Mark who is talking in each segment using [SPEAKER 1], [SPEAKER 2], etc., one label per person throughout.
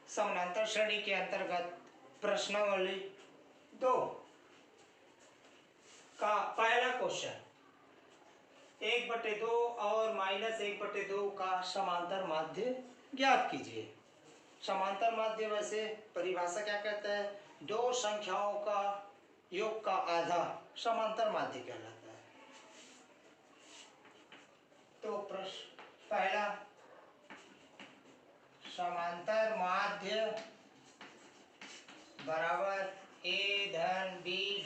[SPEAKER 1] समानांतर श्रेणी के अंतर्गत प्रश्नावली 2 का पहला क्वेश्चन 1/2 और -1/2 का समांतर माध्य ज्ञात कीजिए। समांतर माध्य वैसे परिभाषा क्या कहता है? दो संख्याओं का योग का आधा समांतर माध्य कहलाता है। तो प्रश्न पहला, समांतर माध्य बराबर a/b/2।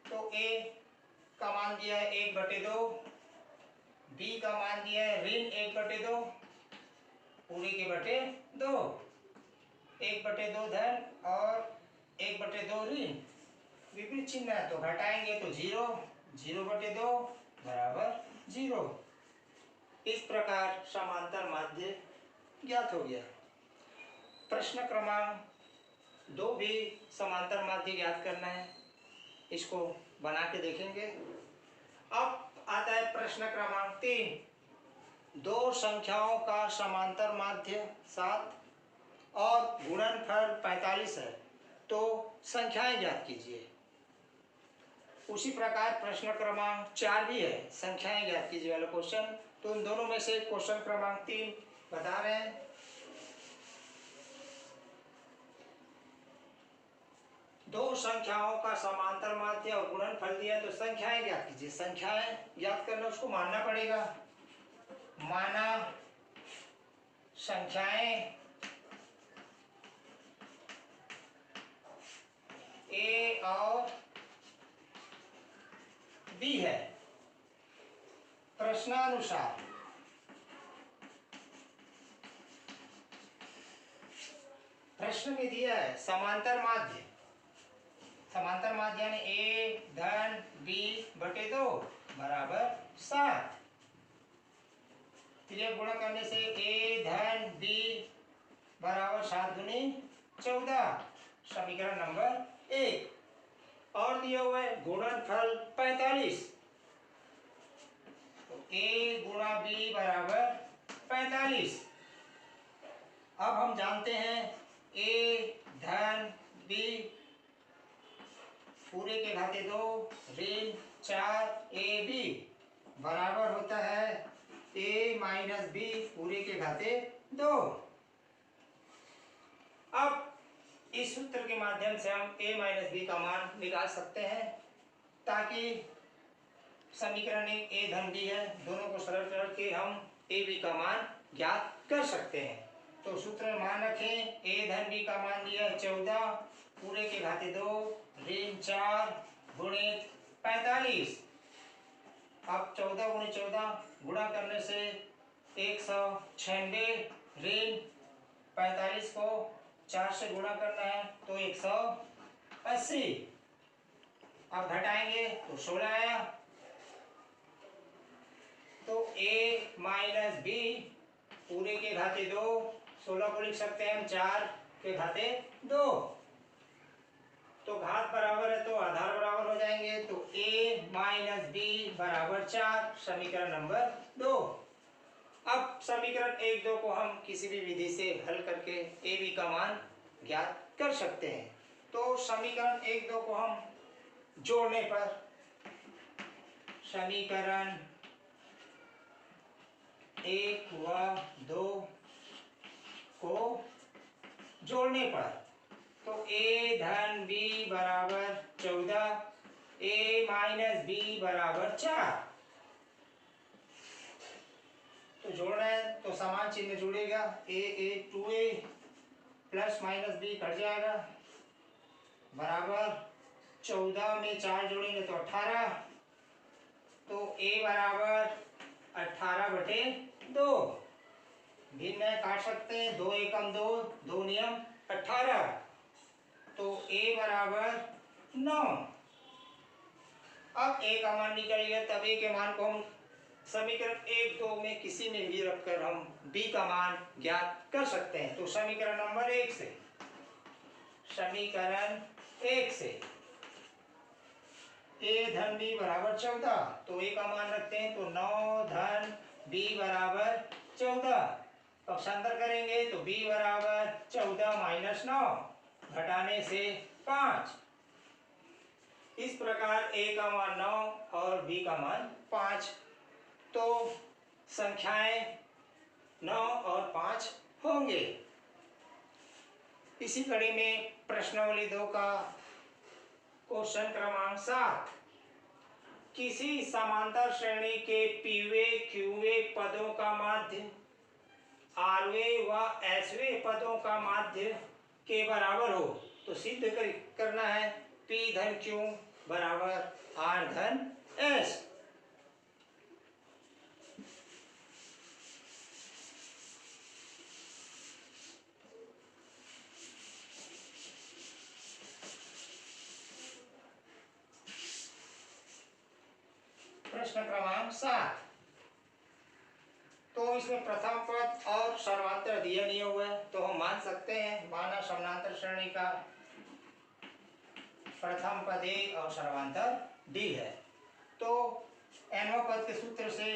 [SPEAKER 1] तो a का मान दिया है 1/2, b का मान दिया है ऋण 1/2 पूरे के बटे 2, 1/2 धन और 1/2 ऋण, विपरीत चिन्ह है तो घटाएंगे तो 0, 0/2 बराबर 0। इस प्रकार समांतर माध्य ज्ञात हो गया। प्रश्न क्रमांक 2 भी समांतर माध्य ज्ञात करना है, इसको बना के देखेंगे। अब आता है प्रश्न क्रमांक 3, दो संख्याओं का समांतर माध्य 7 और गुणनफल 45 है, तो संख्याएं ज्ञात कीजिए। उसी प्रकार प्रश्न क्रमांक 4 भी है, संख्याएं ज्ञात कीजिए वाला क्वेश्चन। तो इन दोनों में से क्वेश्चन क्रमांक 3 बता रहे हैं। दो संख्याओं का समांतर माध्य और गुणनफल दिया तो संख्याएं ज्ञात कीजिए। संख्याएं ज्ञात करना उसको मानना पड़ेगा। माना संख्याएं a और b है। प्रश्नानुसार प्रश्न में दिया है समांतर माध्य, समांतर माध्य यानी a/b/2 बराबर 7। फिर गुणा करने से a/b बराबर 7 दूनी 14, समीकरण नंबर 1। और दिया हुआ है गुणनफल 45, तो a गुणा b बराबर 45। अब हम जानते हैं a धन b पूरे के घाते 2 ऋण 4ab बराबर होता है a माइनस b पूरे के घाते 2। अब इस सूत्र के माध्यम से हम a माइनस b का मान निकाल सकते हैं, ताकि समीकरण एक a धन b है, दोनों को सरल करके हम a b का मान ज्ञात कर सकते हैं। तो सूत्र में मान रखें a धन b का मान दिया 14 पूरे के घाते 2 ऋण 4 गुणित 45। अब 14 गुणित 14 गुणा करने से 196 ऋण 45 को 4 से गुणा करना है तो 180। अब घटाएंगे तो 16 आया। तो a माइनस b पूरे के घाते 2, 16 को लिख सकते हैं हम 4 के घाते 2। तो घात बराबर है तो आधार बराबर हो जाएंगे, तो a माइनस b बराबर 4, समीकरण नंबर 2। अब समीकरण 1, 2 को हम किसी भी विधि से हल करके a b का मान ज्ञात कर सकते हैं। तो समीकरण 1, 2 को हम जोड़ने पर समीकरण 1 व 2 को जोड़ने पर तो a धन b बराबर 14, a माइनस b बराबर 4। तो जोड़ना है तो समान चिन्ह जुड़ेगा, a 2a plus minus b cut जाएगा बराबर 14 में 4 जोड़ेंगे तो 18। तो a बराबर 18/2, भिन्न काट सकते हैं, 2 एकम 2, 2 नियम 18। तो a बराबर 9। अब a का मान निकल गया, तब a के मान को हम समीकरण 1, 2 में किसी में भी रखकर हम b का मान ज्ञात कर सकते हैं। तो समीकरण नंबर 1 से, समीकरण 1 से a धन b बराबर 14, तो a का मान रखते हैं तो 9 धन b बराबर 14। पक्षांतर करेंगे तो b बराबर 14 माइनस 9 घटाने से 5। इस प्रकार a का मान 9 और b का मान 5। तो संख्याएं 9 और 5 होंगे। इसी कड़ी में प्रश्नावली 2 का क्वेश्चन क्रमांक 7, किसी समांतर श्रेणी के पीवे क्यूवे पदों का माध्य आरवे व एसवे पदों का माध्य के बराबर हो तो सिद्ध करना है P धन Q बराबर R धन S। प्रश्न क्रमांक 7, तो इसमें प्रथम पद और सर्वांतर दिया नहीं हुआ है तो हम मान सकते हैं माना समानांतर श्रेणी का प्रथम पद A और सर्वांतर D है। तो nवें पद के सूत्र से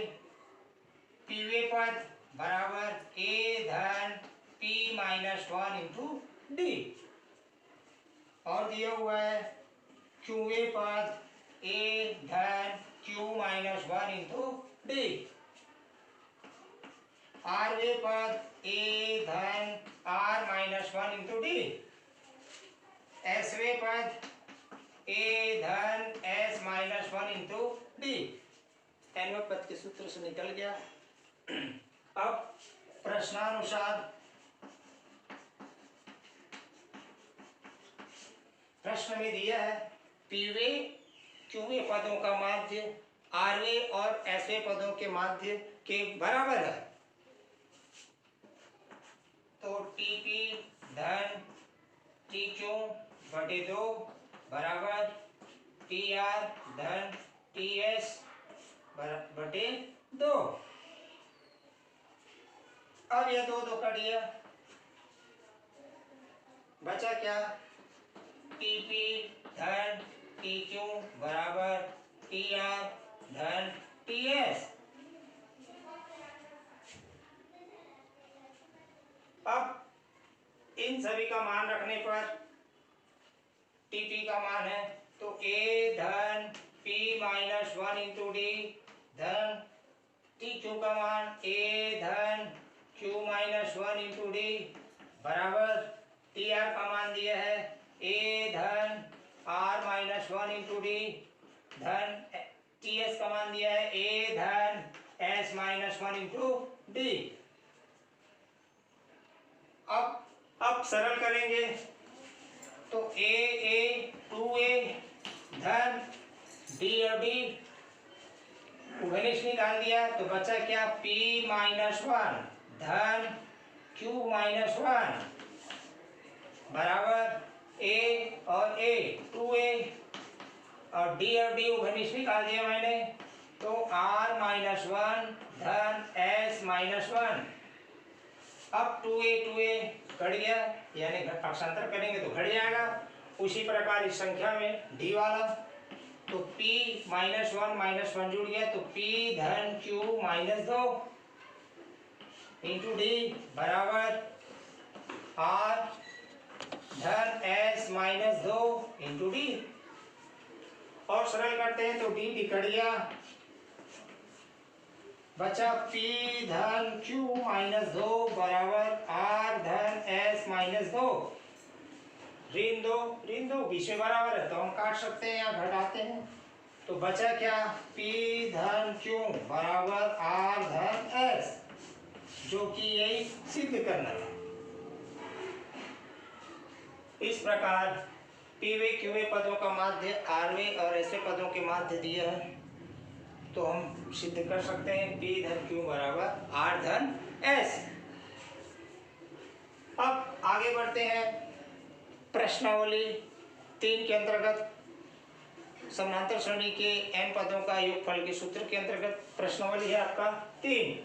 [SPEAKER 1] पीवे पद बराबर A धन P माइनस 1 इंटू D और दिया हुआ है क्यूवे पद A धन Q minus 1 into D, R वे पद A धन R minus 1 into D, S वे पद A धन S माइनस 1 इंटू D। एनवें पद के सूत्र से निकल गया। अब प्रश्नानुसार प्रश्न में दिया है पीवे क्यूवे पदों का माध्य आरवे और एसवे पदों के माध्य के बराबर है। तो टीपी धन टी क्यू बटे 2 बराबर टी आर धन टी एस बटे 2। अब यह दो कट गया, बचा क्या टीपी धन टी क्यू बराबर टी आर धन टी एस। अब इन सभी का मान रखने पर टीपी का मान है तो ए धन पी माइनस 1 इंटू डी धन टी क्यू का मान ए धन क्यू माइनस 1 इंटू डी बराबर टी आर का मान दिया है ए धन आर माइनस 1 इंटू डी धन टी एस का मान दिया है ए धन एस माइनस 1 इंटू डी। अब सरल करेंगे तो ए 2a धन डी और डी उभयनिष्ठ निकाल दिया तो बचा क्या p माइनस 1 धन q माइनस 1 बराबर a और a 2a और d और d उभयनिष्ठ निकाल दिया मैंने तो r माइनस 1 धन s माइनस 1। अब 2a घट गया यानी पक्षांतर करेंगे तो घट जाएगा। उसी प्रकार इस संख्या में d वाला तो p माइनस 1 जुड़ गया तो p धन q माइनस 2 इंटू डी बराबर r धन s माइनस 2 इंटू डी। और सरल करते हैं तो d कट गया, बचा p धन q माइनस 2 बराबर r धन s माइनस 2। ऋण दो बीच में बराबर है तो हम काट सकते हैं या घटाते हैं तो बचा क्या p धन q बराबर r धन s, जो कि यही सिद्ध करना है। इस प्रकार पीवे क्यूवे पदों का माध्य आरवे और ऐसे पदों के माध्य दिया है तो हम सिद्ध कर सकते हैं p धन q बराबर r धन s। अब आगे बढ़ते हैं प्रश्नावली 3 के अंतर्गत समानांतर श्रेणी के n पदों का योगफल के सूत्र के अंतर्गत प्रश्नावली है आपका 3।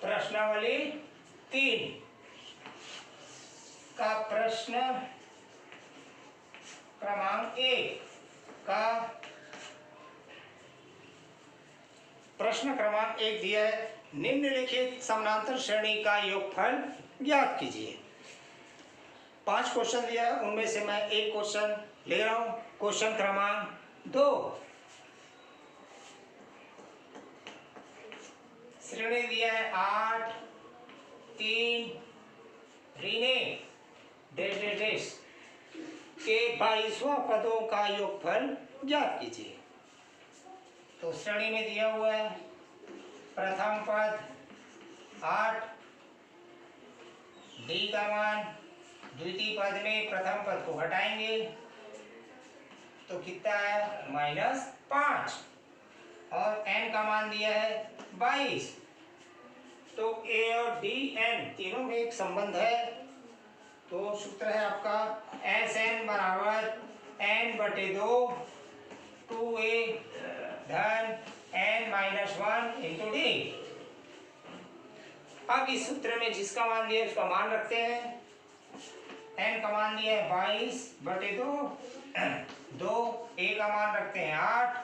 [SPEAKER 1] प्रश्नावली 3 का प्रश्न क्रमांक 1 का प्रश्न क्रमांक 1 दिया है, निम्नलिखित समानांतर श्रेणी का योगफल ज्ञात कीजिए। 5 क्वेश्चन दिया है, उनमें से मैं एक क्वेश्चन ले रहा हूं। क्वेश्चन क्रमांक 2, श्रेणी दिया है 8 3 ऋण डेश के 22वां पदों का योगफल ज्ञात कीजिए। तो श्रेणी में दिया हुआ है प्रथम पद 8, डी का मान, द्वितीय पद में प्रथम पद को घटाएंगे तो कितना है -5, और n का मान दिया है 22। तो a और d n तीनों में एक संबंध है। तो सूत्र है आपका Sn बराबर n/2 2a धन n-1 इंटू डी। अब इस सूत्र में जिसका मान दिया है उसका मान रखते हैं। n का मान दिया है 22/2, 2 a का मान रखते हैं 8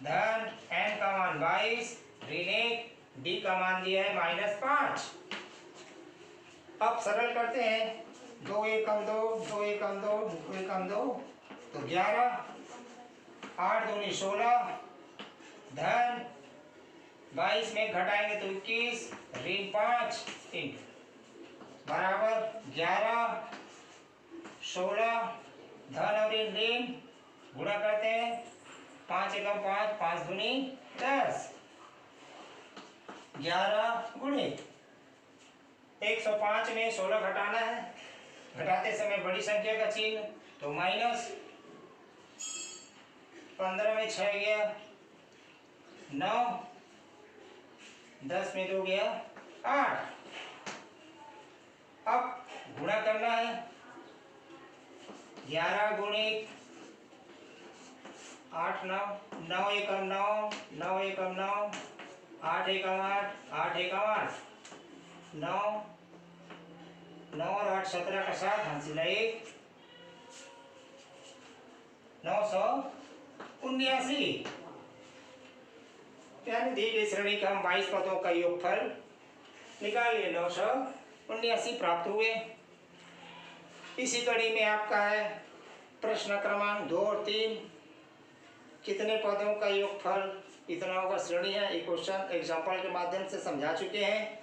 [SPEAKER 1] धन n का मान 22 ऋण 1, d का मान दिया है -5। अब सरल करते हैं, 2 एकम 2, 2 एकम 2, 2 एकम 2 तो 11, 8 दूनी 16 धन 22 में घटाएंगे तो 21 ऋण 5 बराबर 11 16 धन और ऋण गुणा करते हैं, 5 एकम 5, 5 दूनी 10, 11 गुणित 105 में 16 घटाना है, घटाते समय बड़ी संख्या का चिन्ह तो माइनस, 15 में 6 गया 9, 10 में 2 गया 8। अब गुणा करना है, 11 गुणित 8 9, 9 एकम 9, 9 एकम 9, 8 एकम 8, 8 एकम 8, 9 9 और 8 17 का 7 हासिल 1, 979। यानी दी गई श्रेणी का हम 22 पदों का योगफल निकालिए, 979 प्राप्त हुए। इसी कड़ी में आपका है प्रश्न क्रमांक 2 और 3, कितने पदों का योगफल इतना होगा श्रेणी है। एक क्वेश्चन एग्जाम्पल के माध्यम से समझा चुके हैं।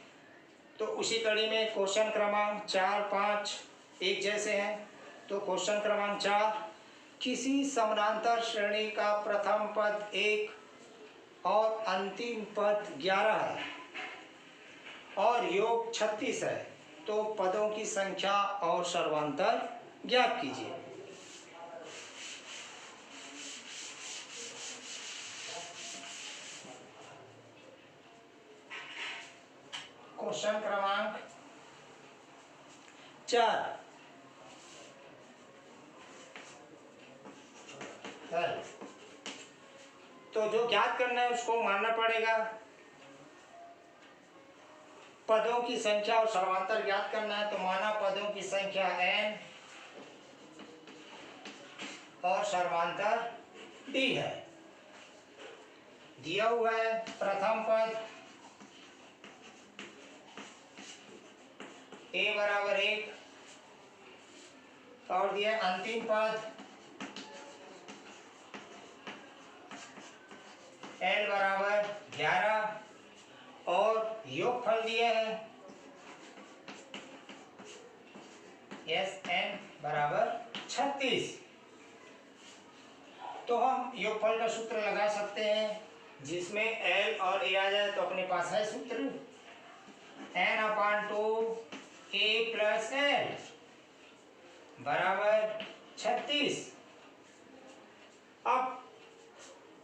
[SPEAKER 1] तो उसी कड़ी में क्वेश्चन क्रमांक 4 5 एक जैसे हैं। तो क्वेश्चन क्रमांक 4, किसी समानांतर श्रेणी का प्रथम पद 1 और अंतिम पद 11 है और योग 36 है, तो पदों की संख्या और सर्वांतर ज्ञात कीजिए। क्वेश्चन क्रमांक 4, तो जो ज्ञात करना है उसको मानना पड़ेगा। पदों की संख्या और सर्वांतर ज्ञात करना है तो माना पदों की संख्या n और सर्वांतर d है। दिया हुआ है प्रथम पद a बराबर 1 और दिया अंतिम पद l बराबर 11 और योगफल दिया है Sn बराबर 36। तो हम योगफल का सूत्र लगा सकते हैं जिसमें l और a आ जाए तो अपने पास है सूत्र n/2 a + l बराबर 36। अब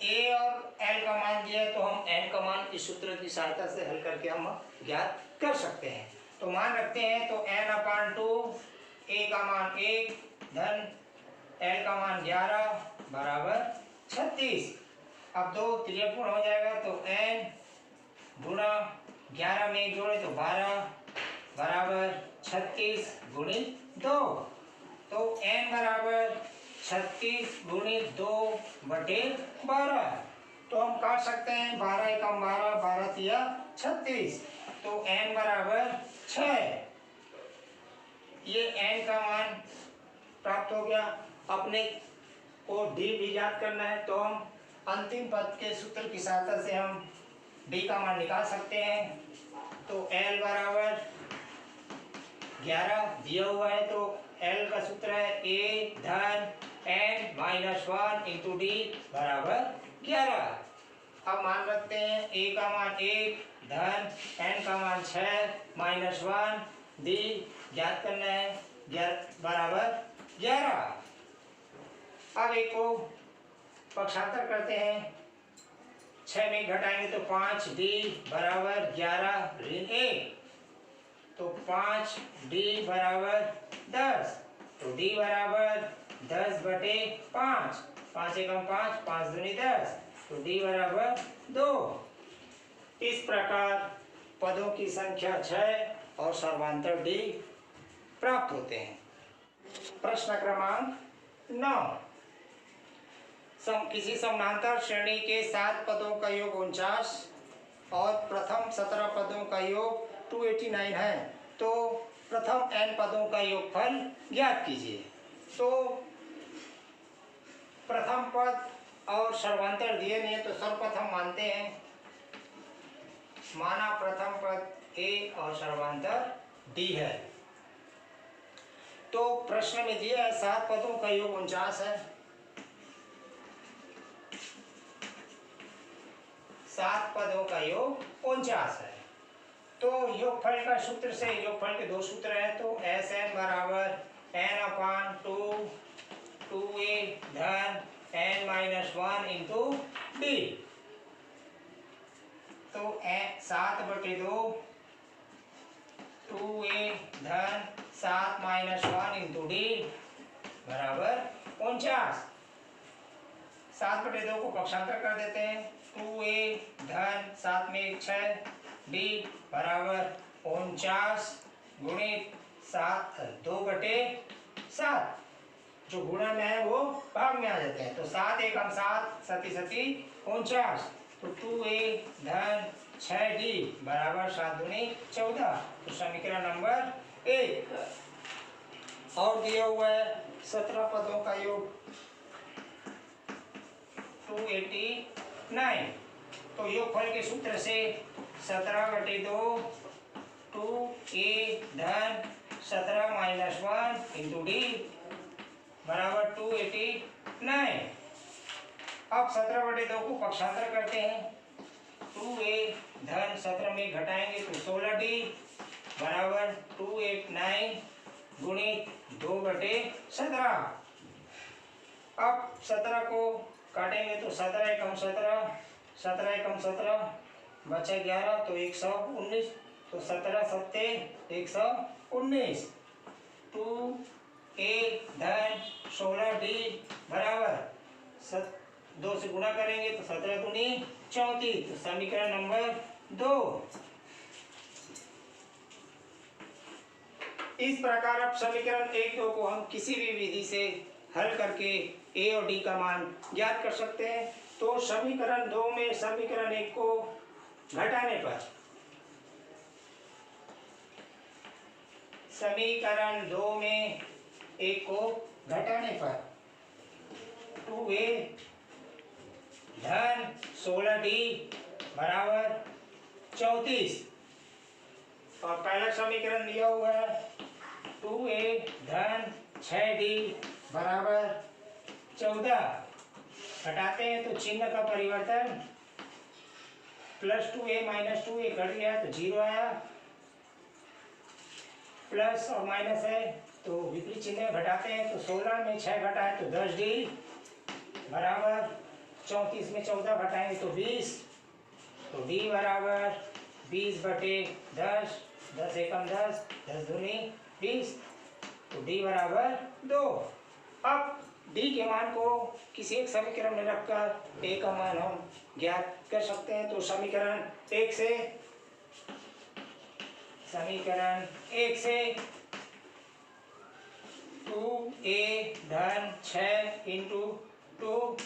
[SPEAKER 1] a और l का मान दिया है तो हम n का मान इस सूत्र की सहायता से हल करके हम ज्ञात कर सकते हैं। तो मान रखते हैं तो n/2 a का मान 1 धन l का मान 11 बराबर 36। अब 2 त्रियक गुण हो जाएगा तो n गुणा 11 में जोड़े तो 12 बराबर 36 गुणित 2। तो n बराबर 36 गुणित 2 बटे 12। तो हम काट सकते हैं 12 एकम 12, 12 तिया 36। तो n बराबर 6। ये n का मान प्राप्त हो गया। अपने को d भी ज्ञात करना है तो हम अंतिम पद के सूत्र की सहायता से हम d का मान निकाल सकते हैं। तो l बराबर 11 दिया हुआ है तो l का सूत्र है a धन n माइनस 1 इंटू डी बराबर 11। अब मान रखते हैं a का मान 1 धन n का मान 6 माइनस 1 डी ज्ञात करना है बराबर 11। अब एक को पक्षांतर करते हैं। 6 में घटाएंगे तो 5 डी बराबर 11 ऋण 1। तो 5 डी बराबर 10। तो डी बराबर 10 बटे 5। 5 एकम 5, 5 दूनी 10। तो डी बराबर 2। इस प्रकार पदों की संख्या 6 और सर्वांतर डी प्राप्त होते हैं। प्रश्न क्रमांक 9। किसी समानांतर श्रेणी के 7 पदों का योग 49 और प्रथम 17 पदों का योग 289 है, तो प्रथम n पदों का योगफल ज्ञात कीजिए। तो प्रथम पद और सर्वांतर दिए नहीं है तो सर्वप्रथम मानते हैं। माना प्रथम पद a और सर्वांतर d है। तो प्रश्न में दिया है 7 पदों का योग 49 है। 7 पदों का योग 49 है। तो योगफल का सूत्र से योगफल के 2 सूत्र हैं। तो Sn बराबर n अपान 2a धन n माइनस 1 इंटू डी। तो 7 बटे 2 2a धन 7 माइनस 1 इंटू डी बराबर 49। 7 बटे 2 को पक्षांतर कर देते हैं। 2a धन 7 में 1 6 डी बराबर 49 गुणित 7 2 बटे 7। जो गुणा में है वो भाग में आ जाते हैं। तो 7 एकम 7 सती सती 49। तो 2a धन 6d बराबर 7 दूनी 14। तो समीकरण नंबर 1। और दिया हुआ है 17 पदों का योग 289। तो योगफल के सूत्र से 17 बटे 2 2a धन 17 माइनस 1 इंटू डी बराबर 289। अब 17 बटे 2 को पक्षांतर करते हैं। 2a धन 17 में घटाएंगे तो 16d बराबर 289 गुणित 2 बटे 17। अब 17 को काटेंगे तो 17 एकम 17 17 एकम 17 बचा 11 तो 119। तो 17 सत्ते 119। 2a धन 16d बराबर 2 से गुणा करेंगे तो 17 दूनी 34। तो समीकरण नंबर 2। इस प्रकार अब समीकरण 1 2 को हम किसी भी विधि से हल करके a और d का मान ज्ञात कर सकते हैं। तो समीकरण 2 में समीकरण 1 को घटाने पर समीकरण 2 में 1 को घटाने पर 2a धन 16d बराबर 34। और पहला समीकरण दिया हुआ है 2a धन 6d बराबर 14। घटाते हैं तो चिन्ह का परिवर्तन plus 2a minus 2a cut गया तो 0 आया। प्लस और माइनस है तो विपरीत चिन्ह घटाते हैं तो 16 में 6 घटाए तो 10d बराबर 34 में 14 घटाएंगे तो 20। तो d बराबर 20 बटे 10 10 एकम 10 10 दूनी 20। तो d बराबर 2। अब d के मान को किसी एक समीकरण में रखकर a का मान हम ज्ञात कर सकते हैं। तो समीकरण 1 से समीकरण 1 से 2a धन 6 इंटू 2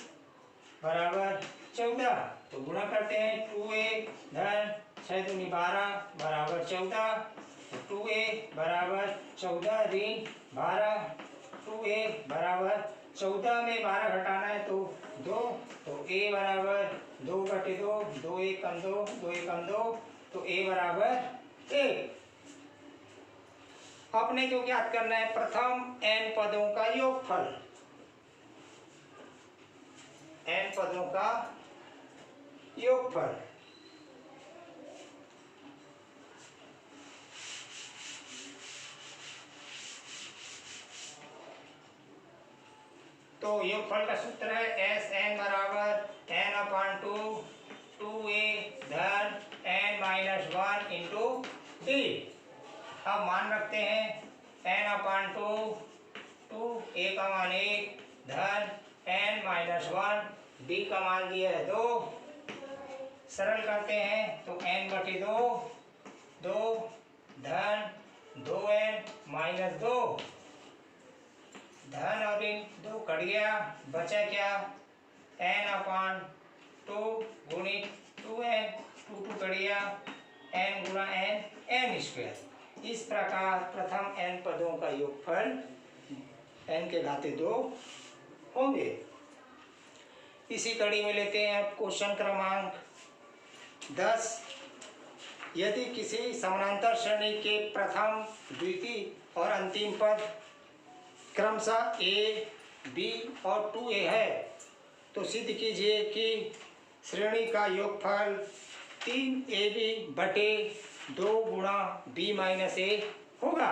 [SPEAKER 1] बराबर 14। तो गुणा करते हैं 2a धन 6 दूनी 12 बराबर 14। तो 2a बराबर 14 ऋण 12, 2a बराबर 14 में 12 घटाना है तो 2, तो a बराबर 2/2, 2 1 कम 2, 2 1 कम 2, तो a बराबर 1। अपने को ज्ञात करना है प्रथम n पदों का योगफल, n पदों का योगफल। तो योगफल का सूत्र है Sn बराबर n/2 2a धन n-1 इंटू d। अब मान रखते हैं n/2 2a का मान 1 धन n-1, d का मान दिया है 2। सरल करते हैं तो n/2 2 धन 2n-2, धन और ऋण 2 कट गया, बचा क्या n/2 गुणित 2n, 2 2 कट गया, n गुणा n n स्क्वायर। इस प्रकार प्रथम n पदों का योगफल n के घाते 2 होंगे। इसी कड़ी में लेते हैं अब क्वेश्चन क्रमांक 10। यदि किसी समानांतर श्रेणी के प्रथम, द्वितीय और अंतिम पद क्रमशः a, b और 2a है तो सिद्ध कीजिए कि श्रेणी का योगफल 3ab/2 गुणा b माइनस a होगा।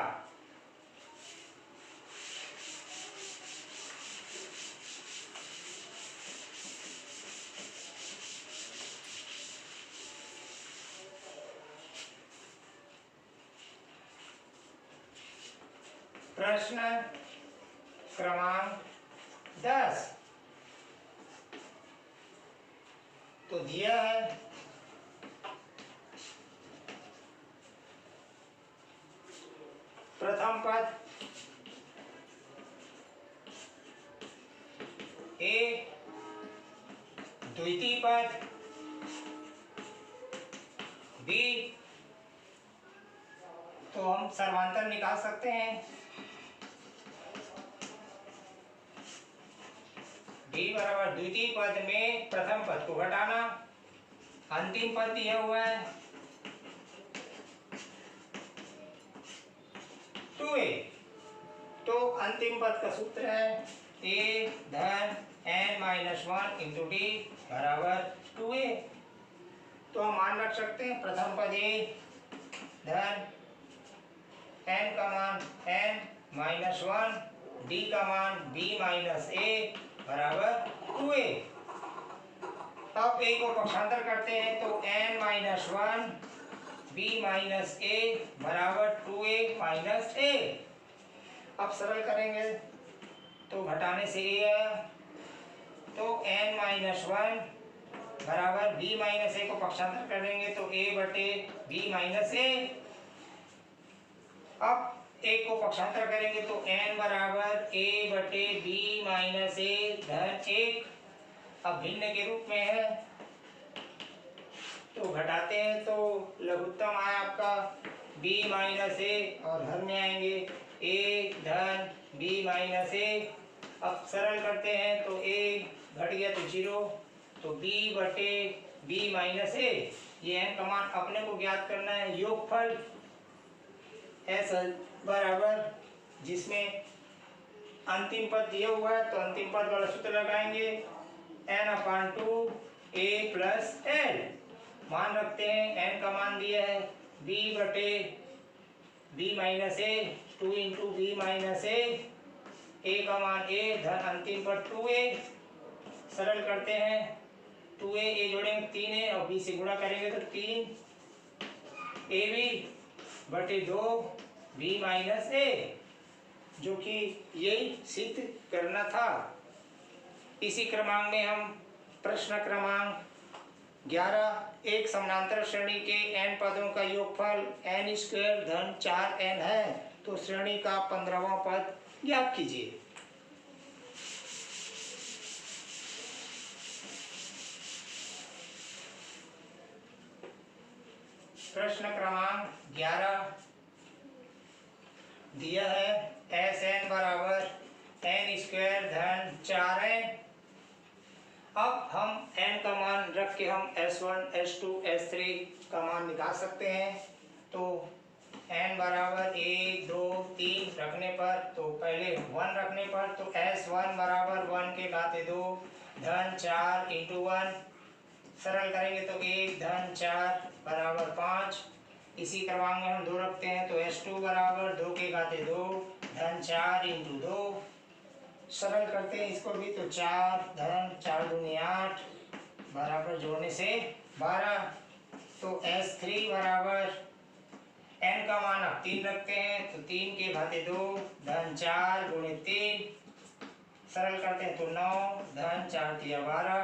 [SPEAKER 1] प्रश्न क्रमांक 10 तो दिया है प्रथम पद a, द्वितीय पद b, तो हम सर्वांतर निकाल सकते हैं। b बराबर द्वितीय पद में प्रथम पद को घटाना, अंतिम पद दिया हुआ है 2a, तो अंतिम पद का सूत्र है a धन n-1 इंटू d बराबर 2a। तो हम मान रख सकते हैं प्रथम पद a धन n का मान n-1, d का मान b माइनस a बराबर 2a। अब a को पक्षांतर करते हैं तो n-1 b माइनस a बराबर 2a माइनस a। अब सरल करेंगे तो घटाने से a आया, तो n-1 बराबर b माइनस a को पक्षांतर करेंगे तो a/b माइनस a। अब a को पक्षांतर करेंगे तो n बराबर a/b माइनस a धन 1। अब भिन्न के रूप में है तो घटाते हैं तो लघुत्तम आया आपका b माइनस a और हर में आएंगे a धन b माइनस a। अब सरल करते हैं तो a घट गया तो 0, तो b/b माइनस a। ये n का मान अपने को ज्ञात करना है। योगफल s बराबर जिसमें अंतिम पद दिया हुआ है तो अंतिम पद वाला सूत्र लगाएंगे n/2 a प्लस l। मान रखते हैं n का मान दिया है b/b minus a, 2 into b minus a का मान a धन अंतिम पद 2a। सरल करते हैं 2a a जोड़ेंगे 3a और b से गुणा करेंगे तो 3ab/2 b माइनस a, जो कि यही सिद्ध करना था। इसी क्रमांक में हम प्रश्न क्रमांक 11 एक समानांतर श्रेणी के n पदों का योगफल n स्क्वायर धन 4n है, तो श्रेणी का 15वां पद ज्ञात कीजिए। प्रश्न क्रमांक 11 दिया है Sn बराबर n स्क्वायर धन 4n। अब हम n का मान रख के हम S1, S2, S3 का मान निकाल सकते हैं। तो n बराबर 1, 2, 3 रखने पर, तो पहले 1 रखने पर, तो S1 बराबर 1 के घाते 2 धन 4 इंटू 1, सरल करेंगे तो 1 धन 4 बराबर 5। इसी क्रमांक में हम 2 रखते हैं, तो S2 बराबर 2 के घाते 2 धन 4 इंटू 2, सरल करते हैं इसको भी, तो 4 धन 4 दूनी 8 बराबर जोड़ने से 12। तो S3 बराबर n का मान आप 3 रखते हैं, तो 3 के घाते 2 धन 4 गुणे 3, सरल करते हैं तो 9 धन 4 तिया 12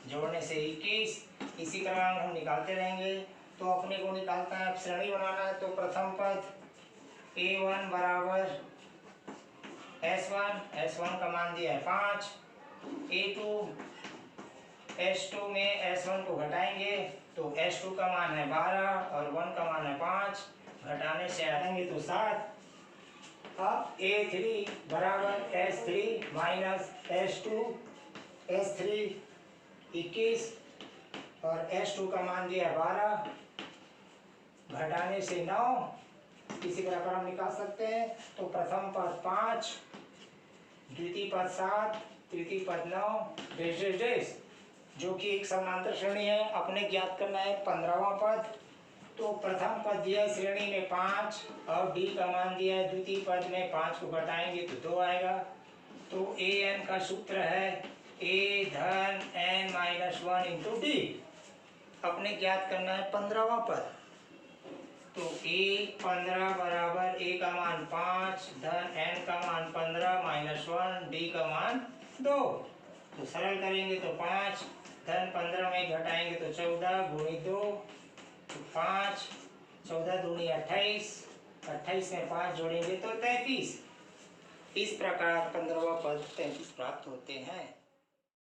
[SPEAKER 1] जोड़ने से 21। इसी क्रमांक हम निकालते रहेंगे। तो अपने को निकालता है, अब श्रेणी बनाना है। तो प्रथम पद A1 बराबर S1 का मान दिया है 5, A2 S2 में S1 को घटाएंगे, तो S2 का मान है 12 और 1 का मान है 5, घटाने से आएंगे तो 7। अब A3 बराबर S3 माइनस S2, S3 21 और S2 का मान दिया है 12, घटाने से 9। इसी प्रकार हम निकाल सकते हैं। तो प्रथम पद 5, द्वितीय पद 7, तृतीय पद 9 डेश जो कि एक समानांतर श्रेणी है। अपने ज्ञात करना है 15वां पद। तो प्रथम पद दिया है श्रेणी में 5 और d का मान दिया है द्वितीय पद में, 5 को घटाएंगे तो 2 आएगा। तो an का सूत्र है a धन n माइनस 1 इंटू डी। अपने ज्ञात करना है 15वां पद। तो a 15 बराबर a का मान 5 धन n का मान 15 माइनस 1 d का मान 2। तो सरल करेंगे तो 5 धन 15 में घटाएंगे तो 14 गुणी 2, तो 5 14 दूनी 28, 28 में 5 जोड़ेंगे तो 33। इस प्रकार 15वां पद 33 प्राप्त होते हैं।